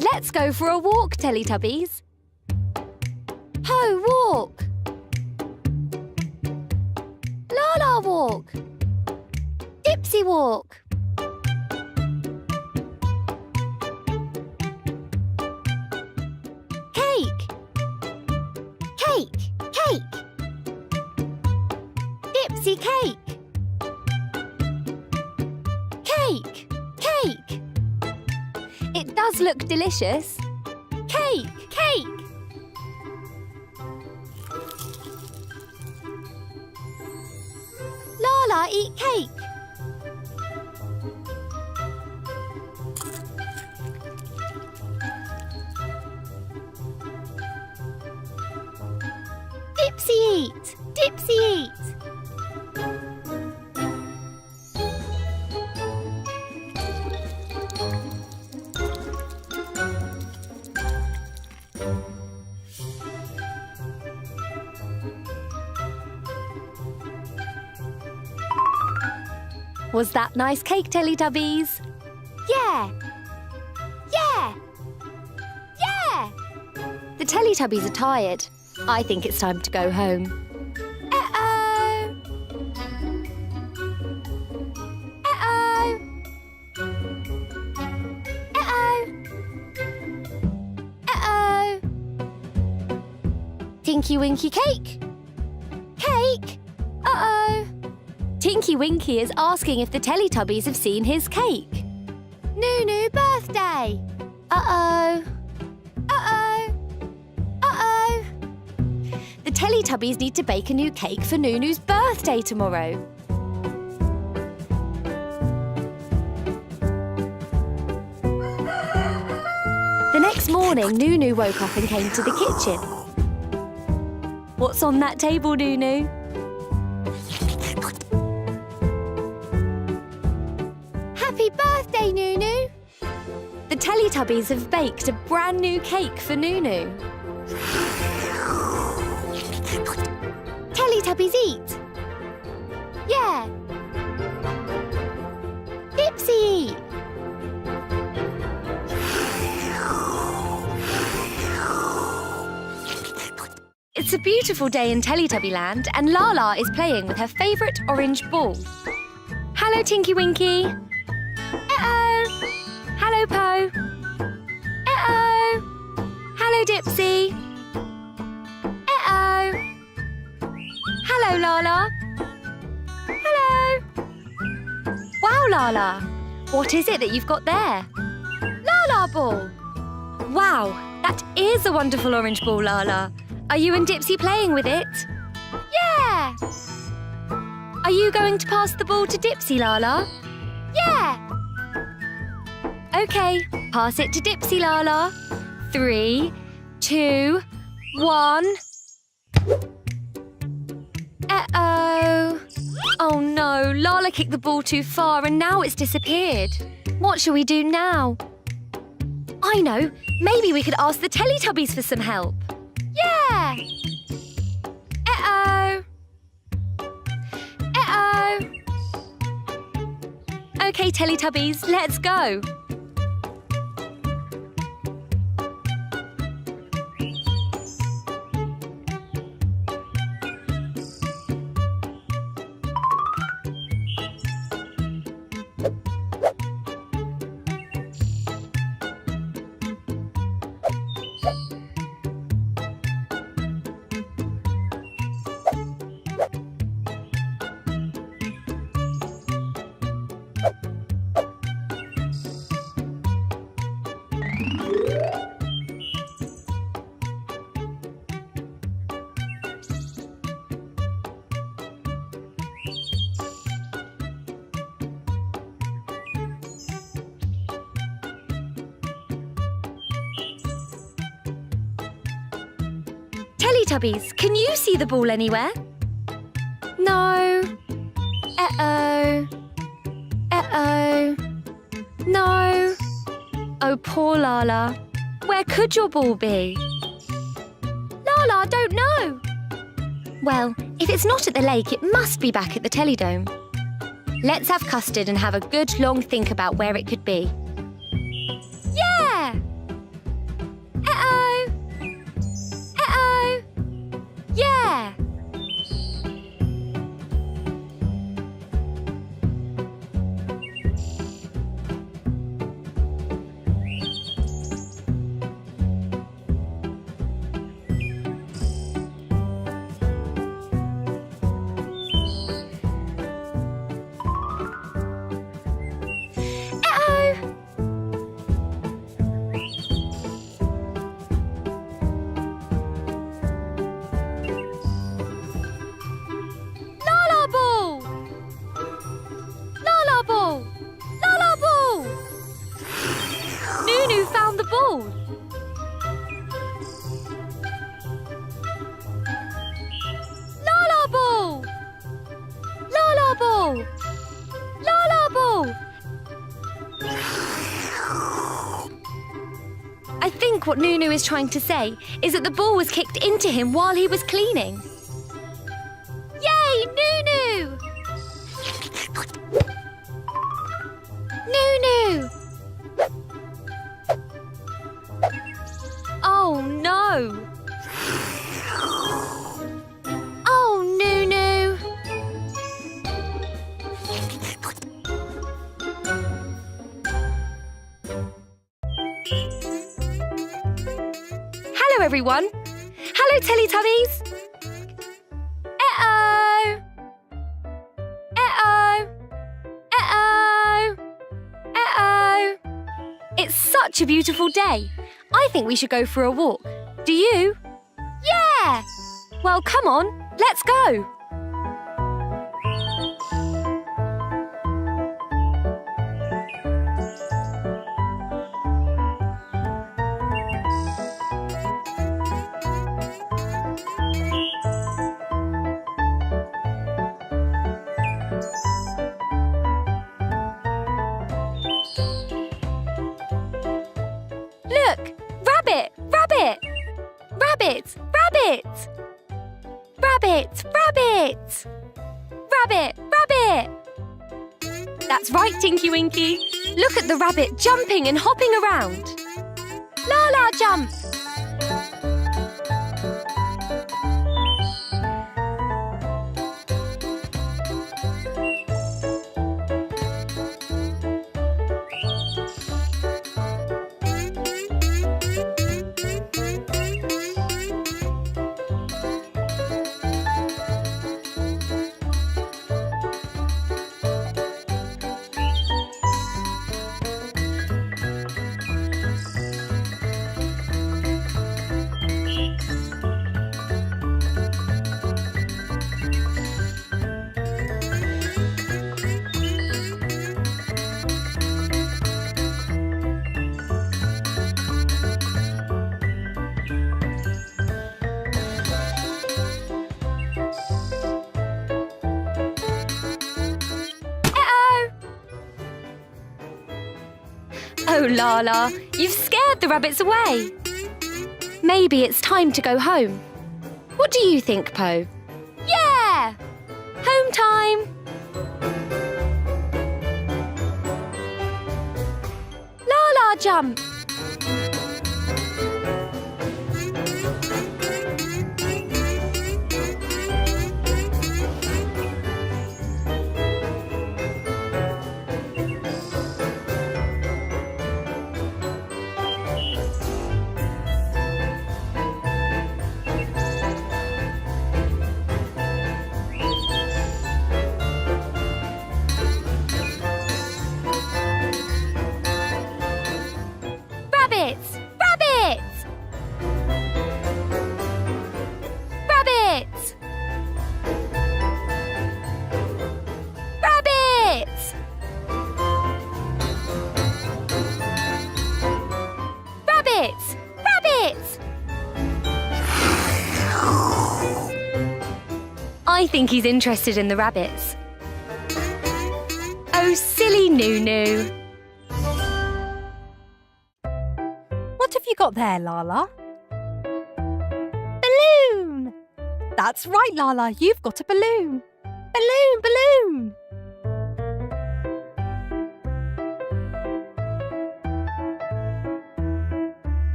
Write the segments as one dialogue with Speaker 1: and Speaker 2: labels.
Speaker 1: Let's go for a walk, Teletubbies. Po, walk. Laa-Laa, walk. Dipsy, walk. Cake. Cake, cake. Dipsy, cake. Cake, cake. It does look delicious. Cake, cake. Laa-Laa, eat cake. Dipsy, eat. Dipsy, eat. Was that nice cake, Teletubbies? Yeah! Yeah! Yeah! The Teletubbies are tired. I think it's time to go home. Uh-oh! Uh-oh! Uh-oh! Uh-oh! Tinky Winky cake! Cake! Uh-oh! Tinky Winky is asking if the Teletubbies have seen his cake. Noo-Noo birthday! Uh-oh! Uh-oh! Uh-oh! The Teletubbies need to bake a new cake for Noo-Noo's birthday tomorrow. The next morning, Noo-Noo woke up and came to the kitchen. What's on that table, Noo-Noo? Happy birthday, Noo-Noo! The Teletubbies have baked a brand new cake for Noo-Noo. Teletubbies eat. Yeah. Dipsy eat. It's a beautiful day in Teletubbyland and Laa-Laa is playing with her favourite orange ball. Hello, Tinky Winky. Uh-oh. Hello, Po. Uh-oh. Hello, Dipsy. Uh-oh. Hello, Laa-Laa. Hello. Wow, Laa-Laa. What is it that you've got there? Laa-Laa ball. Wow, that is a wonderful orange ball, Laa-Laa. Are you and Dipsy playing with it? Yeah. Are you going to pass the ball to Dipsy, Laa-Laa? Yeah. OK, pass it to Dipsy, Laa-Laa. 3, 2, 1. Uh-oh. Oh no, Laa-Laa kicked the ball too far and now it's disappeared. What shall we do now? I know, maybe we could ask the Teletubbies for some help. Yeah! Uh-oh. Uh-oh. OK, Teletubbies, let's go. Teletubbies, can you see the ball anywhere? No. Uh-oh. Uh-oh. No. Oh, poor Laa-Laa. Where could your ball be? Laa-Laa, don't know. Well, if it's not at the lake, it must be back at the Teledome. Let's have custard and have a good long think about where it could be. Yeah! ball! Laa-Laa ball! Laa-Laa ball! Laa-Laa ball! I think what Noo-Noo is trying to say is that the ball was kicked into him while he was cleaning. Yay, Noo-Noo! Noo-Noo! Oh no! Oh, Noo-Noo! Hello, everyone. Hello, Teletubbies. Uh-oh. Uh-oh. Uh-oh. Uh-oh. It's such a beautiful day. I think we should go for a walk. Do you? Yeah! Well, come on. Let's go. Look! Rabbit! Rabbit! Rabbit! Rabbit! Rabbit! Rabbit! Rabbit! Rabbit! That's right, Tinky Winky. Look at the rabbit jumping and hopping around. Laa-Laa jump! Oh, Laa-Laa, you've scared the rabbits away. Maybe it's time to go home. What do you think, Po? Yeah! Home time! Laa-Laa jump! Rabbits! Rabbits! Rabbits! Rabbits! Rabbits! Rabbits! I think he's interested in the rabbits. Oh, silly Noo-Noo.
Speaker 2: What have you got there, Laa-Laa? Balloon! That's right, Laa-Laa, you've got a balloon. Balloon, balloon!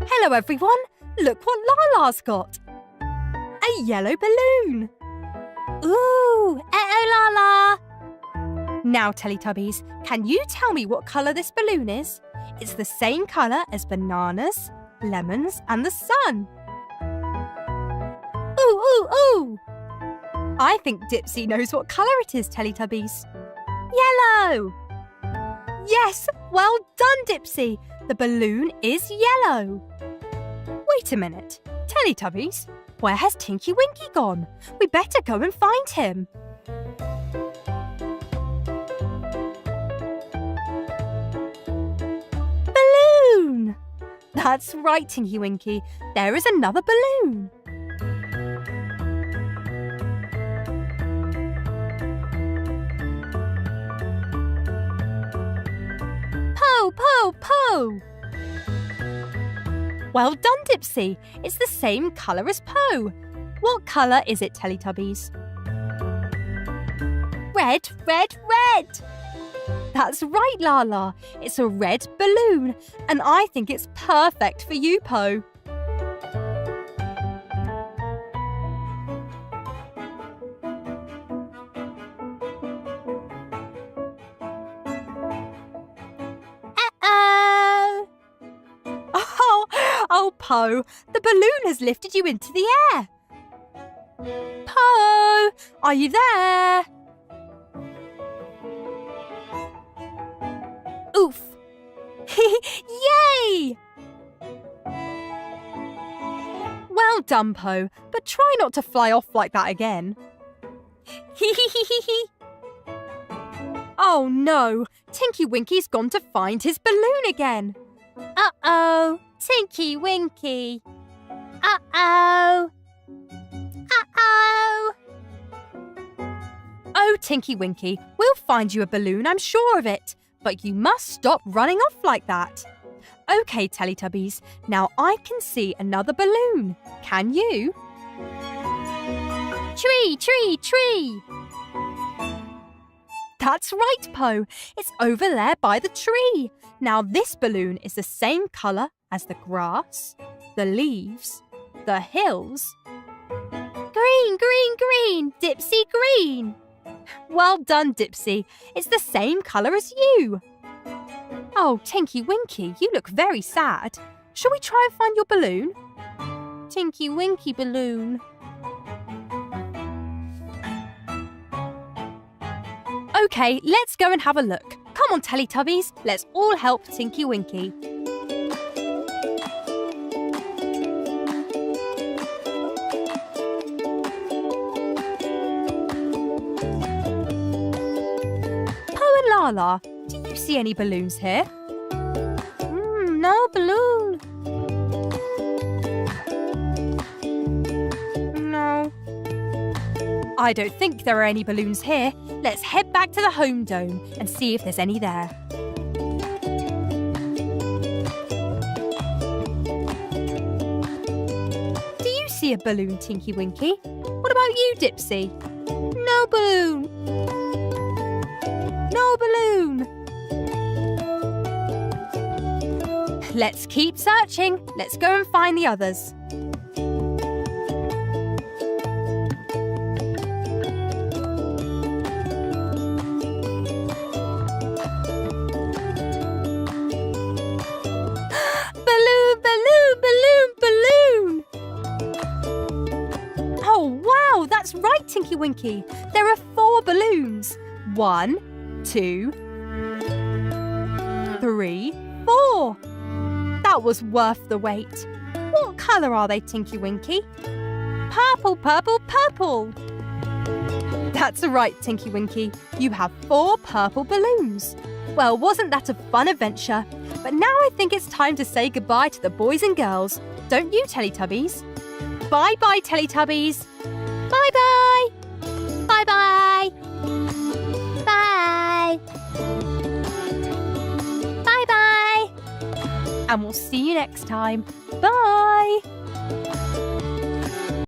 Speaker 2: Hello, everyone. Look what Laa-Laa's got. A yellow balloon. Ooh, Laa-Laa. Now, Teletubbies, can you tell me what colour this balloon is? It's the same colour as bananas, lemons and the sun. Ooh, ooh, ooh! I think Dipsy knows what colour it is, Teletubbies. Yellow! Yes, well done, Dipsy. The balloon is yellow. Wait a minute. Teletubbies, where has Tinky Winky gone? We better go and find him. That's right, Tinky Winky. There is another balloon. Po, po, po. Well done, Dipsy. It's the same colour as Po. What colour is it, Teletubbies? Red, red, red. That's right, Laa-Laa. It's a red balloon, and I think it's perfect for you, Po. Oh, Po, the balloon has lifted you into the air. Po, are you there? Oof. Yay! Well done, Po, but try not to fly off like that again. Oh no, Tinky Winky's gone to find his balloon again. Uh-oh, Tinky Winky. Uh-oh. Uh-oh. Oh, Tinky Winky, we'll find you a balloon, I'm sure of it. But you must stop running off like that. OK, Teletubbies, now I can see another balloon. Can you? Tree, tree, tree. That's right, Po. It's over there by the tree. Now this balloon is the same colour as the grass, the leaves, the hills. Green, green, green, Dipsy green. Well done, Dipsy. It's the same colour as you. Oh, Tinky Winky, you look very sad. Shall we try and find your balloon? Tinky Winky balloon. OK, let's go and have a look. Come on, Teletubbies, let's all help Tinky Winky. Laa-Laa, do you see any balloons here? No balloon. No. I don't think there are any balloons here. Let's head back to the home dome and see if there's any there. Do you see a balloon, Tinky Winky? What about you, Dipsy? No balloon. No balloon. Let's keep searching. Let's go and find the others. Balloon, balloon, balloon, balloon. Oh, wow, that's right, Tinky Winky. There are 4 balloons. 1, 2, 3, 4. That was worth the wait. What colour are they, Tinky Winky? Purple, purple, purple. That's right, Tinky Winky. You have 4 purple balloons. Well, wasn't that a fun adventure? But now I think it's time to say goodbye to the boys and girls. Don't you, Teletubbies? Bye-bye, Teletubbies. Bye-bye. Bye-bye. Bye. Bye-bye. And we'll see you next time. Bye.